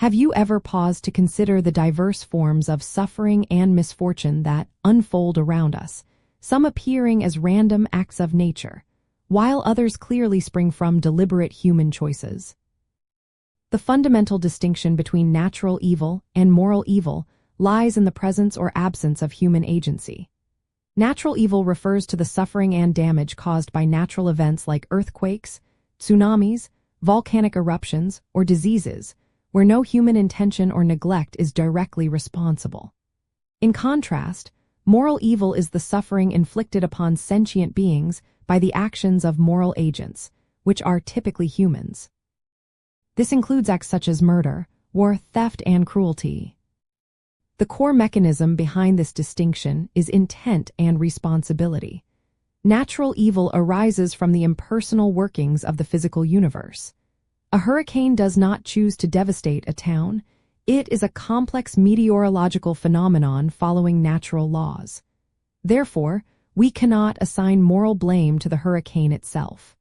Have you ever paused to consider the diverse forms of suffering and misfortune that unfold around us, some appearing as random acts of nature, while others clearly spring from deliberate human choices? The fundamental distinction between natural evil and moral evil lies in the presence or absence of human agency. Natural evil refers to the suffering and damage caused by natural events like earthquakes, tsunamis, volcanic eruptions, or diseases, where no human intention or neglect is directly responsible. In contrast, moral evil is the suffering inflicted upon sentient beings by the actions of moral agents, which are typically humans. This includes acts such as murder, war, theft, and cruelty. The core mechanism behind this distinction is intent and responsibility. Natural evil arises from the impersonal workings of the physical universe. A hurricane does not choose to devastate a town. It is a complex meteorological phenomenon following natural laws. Therefore, we cannot assign moral blame to the hurricane itself.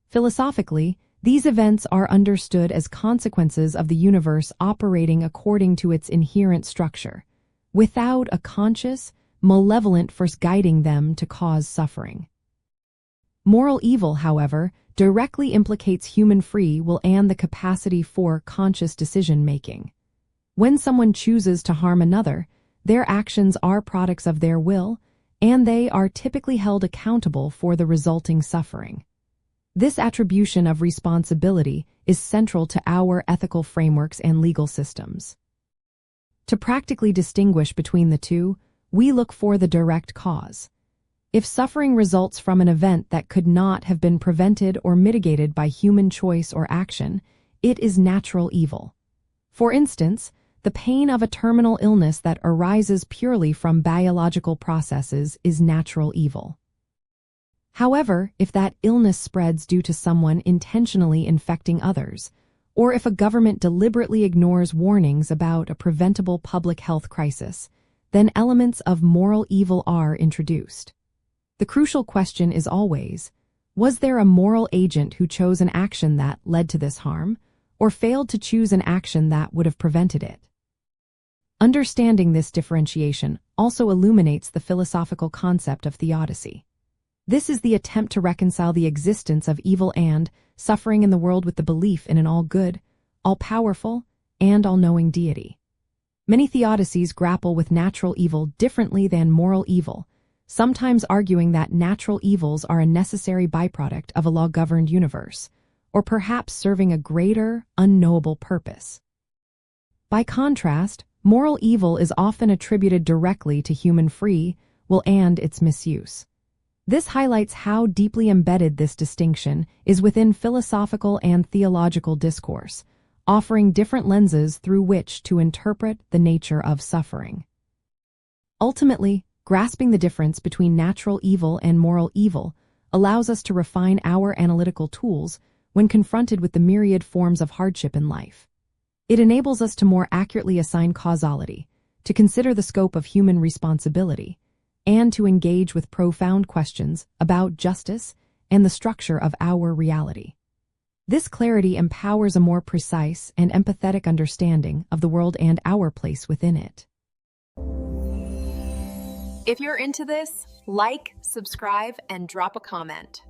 Philosophically, these events are understood as consequences of the universe operating according to its inherent structure, without a conscious, malevolent force guiding them to cause suffering. Moral evil, however, directly implicates human free will and the capacity for conscious decision-making. When someone chooses to harm another, their actions are products of their will, and they are typically held accountable for the resulting suffering. This attribution of responsibility is central to our ethical frameworks and legal systems. To practically distinguish between the two, we look for the direct cause. If suffering results from an event that could not have been prevented or mitigated by human choice or action, it is natural evil. For instance, the pain of a terminal illness that arises purely from biological processes is natural evil. However, if that illness spreads due to someone intentionally infecting others, or if a government deliberately ignores warnings about a preventable public health crisis, then elements of moral evil are introduced. The crucial question is always, was there a moral agent who chose an action that led to this harm, or failed to choose an action that would have prevented it? Understanding this differentiation also illuminates the philosophical concept of theodicy. This is the attempt to reconcile the existence of evil and suffering in the world with the belief in an all-good, all-powerful, and all-knowing deity. Many theodicies grapple with natural evil differently than moral evil, sometimes arguing that natural evils are a necessary byproduct of a law-governed universe, or perhaps serving a greater, unknowable purpose. By contrast, moral evil is often attributed directly to human free will and its misuse. This highlights how deeply embedded this distinction is within philosophical and theological discourse, offering different lenses through which to interpret the nature of suffering. Ultimately, grasping the difference between natural evil and moral evil allows us to refine our analytical tools when confronted with the myriad forms of hardship in life. It enables us to more accurately assign causality, to consider the scope of human responsibility, and to engage with profound questions about justice and the structure of our reality. This clarity empowers a more precise and empathetic understanding of the world and our place within it. If you're into this, like, subscribe, and drop a comment.